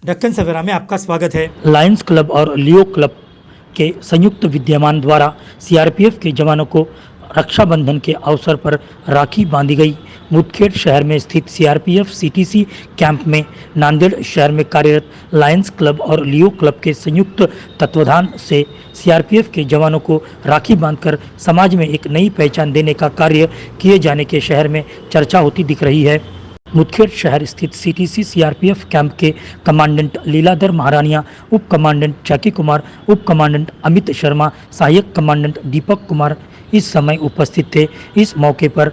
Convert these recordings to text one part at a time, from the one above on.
दक्कन सवेरा में आपका स्वागत है। लायंस क्लब और लियो क्लब के संयुक्त विद्यमान द्वारा सीआरपीएफ के जवानों को रक्षाबंधन के अवसर पर राखी बांधी गई। मुदखेड़ शहर में स्थित सीआरपीएफ सीटीसी कैंप में नांदेड़ शहर में कार्यरत लायंस क्लब और लियो क्लब के संयुक्त तत्वाधान से सीआरपीएफ के जवानों को राखी बांधकर समाज में एक नई पहचान देने का कार्य किए जाने के शहर में चर्चा होती दिख रही है। मुदखेड़ शहर स्थित सीटीसी सीआरपीएफ कैंप के कमांडेंट लीलाधर महारानिया, उप कमांडेंट जैकी कुमार, उप कमांडेंट अमित शर्मा, सहायक कमांडेंट दीपक कुमार इस समय उपस्थित थे। इस मौके पर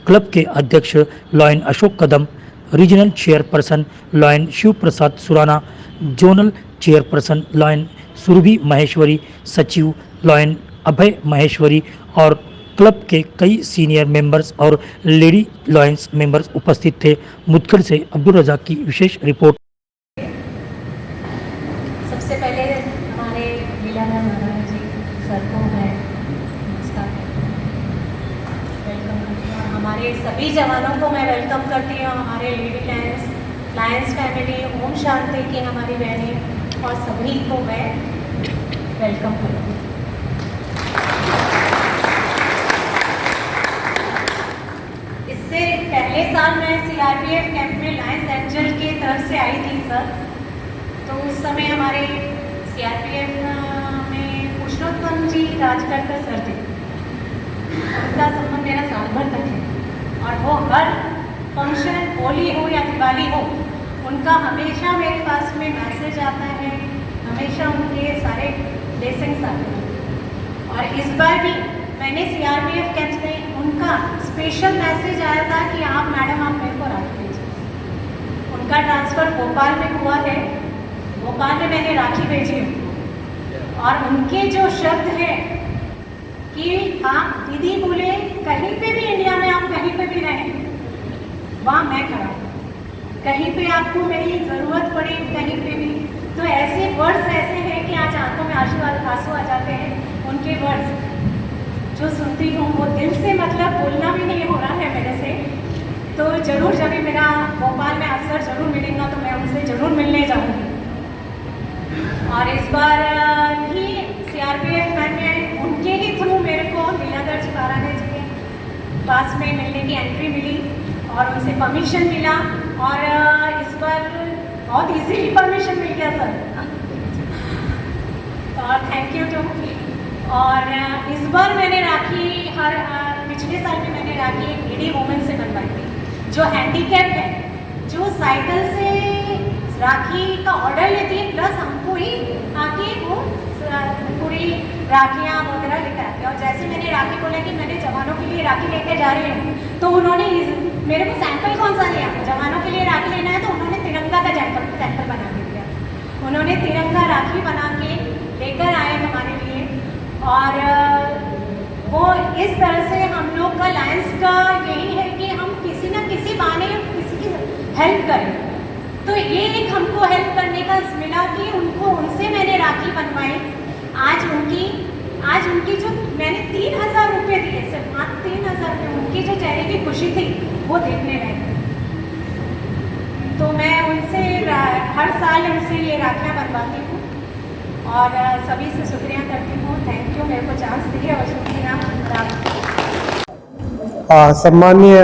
क्लब के अध्यक्ष lion Ashok Kadam, regional chairperson lion Shiv Prasad Surana, zonal chairperson lion Surabhi Maheshwari, सचिव लॉयन अभय महेश्वरी और क्लब के कई सीनियर मेंबर्स और लेडी लॉयंस मेंबर्स उपस्थित थे। मुदखेड़ से अब्दुल रज़ाक की विशेष रिपोर्ट। सबसे पहले हमारे लीलाधर महाराज जी सर को मैं नमस्कार वेलकम करती हूँ। हमारे सभी जवानों को मैं वेलकम करती हूँ। हमारे lady Lions family, Om Shanti की हमारी बहनें और सभी को मैं वेलकम करती हूँ। इससे पहले साल मैं सीआरपीएफ कैंप में लायंस एंजल की तरफ से आई थी सर। तो उस समय हमारे सीआरपीएफ में पुरुषोत्तम जी राजकरकर सर थे। उनका संबंध मेरा साल भर तक है और वो हर फंक्शन, होली हो या दिवाली हो, उनका हमेशा मेरे पास में मैसेज आता है, हमेशा उनके सारे ब्लेसिंग्स आते हैं। और इस बार भी मैंने सीआरपीएफ कैंप में उनका स्पेशल मैसेज आया था कि आप मैडम आप मेरे को राखी भेजिए। उनका ट्रांसफ़र भोपाल में हुआ है, भोपाल में मैंने राखी भेजी है। और उनके जो शब्द हैं कि आप दीदी बोले कहीं पे भी इंडिया में आप कहीं पे भी रहें, वहाँ मैं खड़ा हूँ। कहीं पे आपको मेरी ज़रूरत पड़े, कहीं पे भी, तो ऐसे वर्ड्स ऐसे हैं कि आज आंखों में आंसू आ जाते हैं। उनके वर्ड्स जो सुनती हूँ वो दिल से, मतलब बोलना भी नहीं हो रहा है मेरे से। तो ज़रूर जब भी मेरा भोपाल में अवसर ज़रूर मिलेगा तो मैं उनसे ज़रूर मिलने जाऊँगी। और इस बार भी सीआरपीएफ में उनके ही थ्रू मेरे को लीलाधर जी महाराज जी के पास में मिलने की एंट्री मिली और उनसे परमिशन मिला। और इस बार बहुत इजीली परमिशन मिल गया सर, और थैंक यू टू। और इस बार मैंने राखी पिछले साल में मैंने राखी एक लेडी वुमेन से बनवाई थी जो हैंडीकैप है, जो साइकिल से राखी का ऑर्डर लेती है, प्लस हमको ही आके वो पूरी राखियाँ वगैरह लेकर आती है। और जैसे मैंने राखी बोला कि मैंने जवानों के लिए राखी लेकर जा रही हूँ, तो उन्होंने मेरे को सैंपल कौन सा लिया, जवानों के लिए राखी लेना है, तो उन्होंने तिरंगा का सैंपल बना के दिया। उन्होंने तिरंगा राखी बना के लेकर आए हमारे लिए। और वो इस तरह से हम लोग का लायंस का यही है कि हम किसी न किसी बहाने किसी की हेल्प करें। तो ये एक हमको हेल्प करने का मिला कि उनसे मैंने राखी बनवाई। आज उनकी जो मैंने 3000 रुपये दिए, सिर्फ मात्र 3000 रुपये, उनकी जो चेहरे की खुशी थी वो देखने में। तो मैं उनसे हर साल उनसे ये राखियाँ बनवाती हूँ और सभी से शुक्रिया करती हूँ। थैंक यू, मेरे को चांस दिए और शुक्रिया। सम्मानीय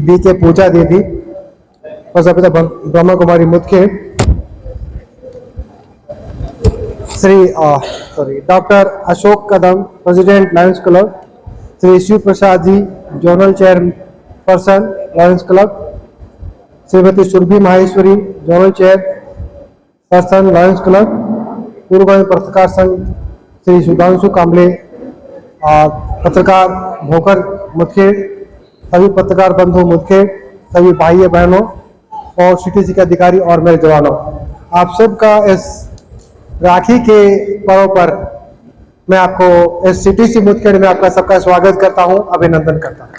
डी के पूजा दीदी और सभी Brahma Kumari Mudkhed, Shri doctor Ashok Kadam president lions club, Shri Shiv Prasad ji zonal chairperson lions club, Shrimati Surabhi Maheshwari zonal chairperson lions club, पूर्वगामी पत्रकार संघ श्री सुधांशु कांबले और पत्रकार भोकर मुदखेड़, सभी पत्रकार बंधु मुदखेड़, सभी भाई बहनों और सीटीसी के अधिकारी और मेरे जवानों, आप सबका इस राखी के पर्व पर मैं आपको इस सीटीसी मुदखेड़ में आपका सबका स्वागत करता हूं, अभिनंदन करता हूं।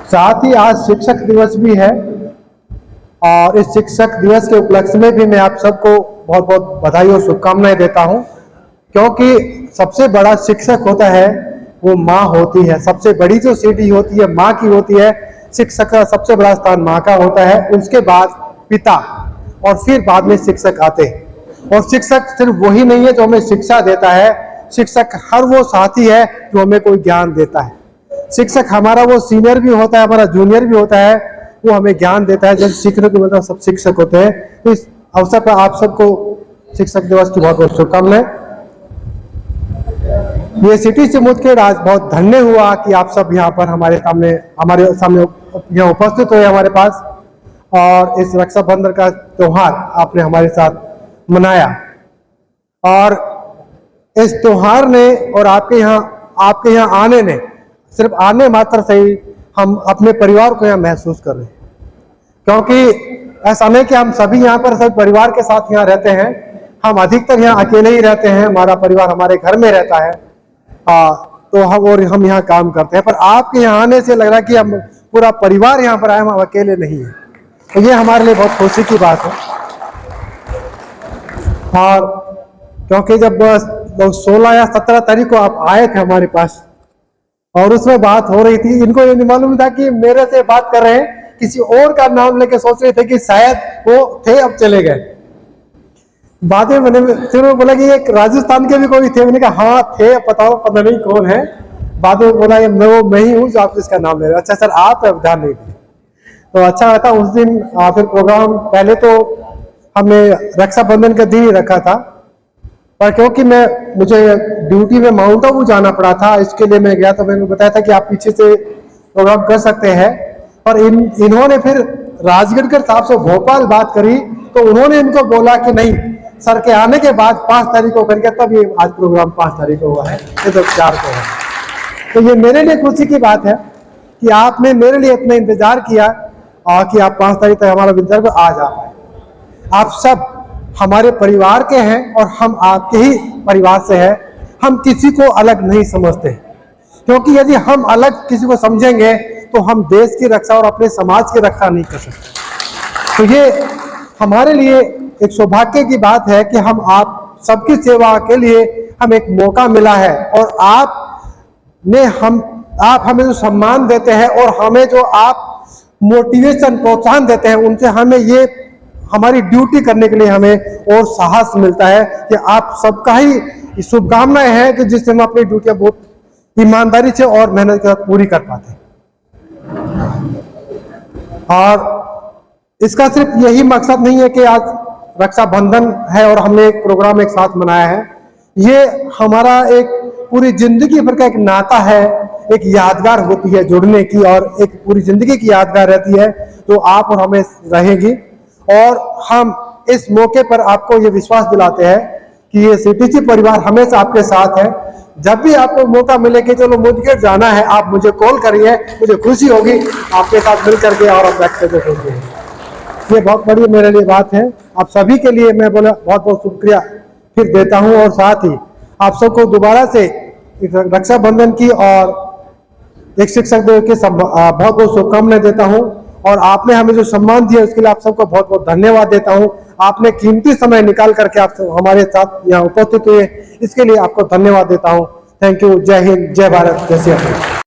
साथ ही आज शिक्षक दिवस भी है और इस शिक्षक दिवस के उपलक्ष्य में भी मैं आप सबको बहुत बहुत बधाई और शुभकामनाएं देता हूं, क्योंकि सबसे बड़ा शिक्षक होता है वो माँ होती है। सबसे बड़ी जो सिटी होती है माँ की होती है। शिक्षक का सबसे बड़ा स्थान माँ का होता है, उसके बाद पिता और फिर बाद में शिक्षक आते हैं। और शिक्षक सिर्फ वही नहीं है जो हमें शिक्षा देता है, शिक्षक हर वो साथी है जो हमें कोई ज्ञान देता है। शिक्षक हमारा वो सीनियर भी होता है, हमारा जूनियर भी होता है, वो हमें ज्ञान देता है। जैसे सीखने को मतलब सब शिक्षक होते हैं। तो इस अवसर पर आप सबको शिक्षक दिवस की बहुत बहुत शुभकामनाएं। ये सिटी से मुझके आज बहुत धन्य हुआ कि आप सब यहाँ पर हमारे सामने यहाँ उपस्थित हुए हमारे पास, और इस रक्षाबंधन का त्योहार आपने हमारे साथ मनाया। और इस त्योहार ने और आपके यहाँ आने ने, सिर्फ आने मात्र से ही हम अपने परिवार को यहाँ महसूस कर रहे हैं। क्योंकि ऐसा नहीं कि हम सभी यहाँ पर सब परिवार के साथ यहाँ रहते हैं, हम अधिकतर यहाँ अकेले ही रहते हैं, हमारा परिवार हमारे घर में रहता है। तो हम यहाँ काम करते हैं, पर आपके यहाँ आने से लग रहा है कि हम पूरा परिवार यहाँ पर आए, हम अकेले नहीं हैं। तो ये हमारे लिए बहुत खुशी की बात है। और क्योंकि जब 16 या 17 तारीख को आप आए थे हमारे पास और उसमें बात हो रही थी, इनको ये नहीं मालूम था कि मेरे से बात कर रहे हैं, किसी और का नाम लेके सोच रहे थे कि शायद वो थे, अब चले गए। बाद में फिर बोला कि एक राजस्थान के भी कोई थे, मैंने कहा हाँ थे, बताओ पता नहीं कौन है। बाद में बोला मैं ही हूँ जो आप इसका नाम ले रहे। अच्छा सर, आप ध्यान नहीं दिए तो अच्छा रहता। उस दिन फिर प्रोग्राम पहले तो हमने रक्षाबंधन का दिन ही रखा था, पर क्योंकि मुझे ड्यूटी में माउंट आबू जाना पड़ा था, इसके लिए मैं गया। तो मैंने बताया था कि आप पीछे से प्रोग्राम कर सकते हैं, पर इन्होंने फिर राजगढ़कर साहब से भोपाल बात करी, तो उन्होंने इनको बोला कि नहीं, सर के आने के बाद 5 तारीख को करके, तब ये आज प्रोग्राम 5 तारीख को हुआ है, ये तो 4 को है। तो ये मेरे लिए खुशी की बात है कि आपने मेरे लिए इतना इंतजार किया और कि आप 5 तारीख तक हमारा इंतजार को आज आ पाए। आप सब हमारे परिवार के हैं और हम आपके ही परिवार से हैं। हम किसी को अलग नहीं समझते, क्योंकि यदि हम अलग किसी को समझेंगे तो हम देश की रक्षा और अपने समाज की रक्षा नहीं कर सकते। तो ये हमारे लिए एक सौभाग्य की बात है कि हम आप सबकी सेवा के लिए हमें एक मौका मिला है, और आप हमें जो सम्मान देते हैं और हमें जो आप मोटिवेशन प्रोत्साहन देते हैं, उनसे हमें ये हमारी ड्यूटी करने के लिए हमें और साहस मिलता है कि आप सबका ही शुभकामनाएं हैं कि जिससे हम अपनी ड्यूटियां बहुत ईमानदारी से और मेहनत के साथ पूरी कर पाते हैं। और इसका सिर्फ यही मकसद नहीं है कि आज रक्षाबंधन है और हमने एक प्रोग्राम एक साथ मनाया है, ये हमारा एक पूरी जिंदगी भर का एक नाता है, एक यादगार होती है जुड़ने की, और एक पूरी जिंदगी की यादगार रहती है जो आप और हमें रहेगी। और हम इस मौके पर आपको ये विश्वास दिलाते हैं कि ये सीटीसी परिवार हमेशा आपके साथ है। जब भी आपको मौका मिले कि चलो मुझे जाना है, आप मुझे कॉल करिए, मुझे खुशी होगी आपके साथ मिल करके और हम बैठ कर देखेंगे। ये बहुत बड़ी मेरे लिए बात है। आप सभी के लिए मैं बहुत बहुत शुक्रिया फिर देता हूँ, और साथ ही आप सबको दोबारा से रक्षाबंधन की और एक शिक्षक दिवस की बहुत बहुत शुभकामनाएं देता हूँ। और आपने हमें जो सम्मान दिया उसके लिए आप सबको बहुत बहुत धन्यवाद देता हूँ। आपने कीमती समय निकाल करके आप हमारे साथ यहाँ उपस्थित हुए, इसके लिए आपको धन्यवाद देता हूँ। Thank you. जय हिंद, जय भारत, जय श्री राम।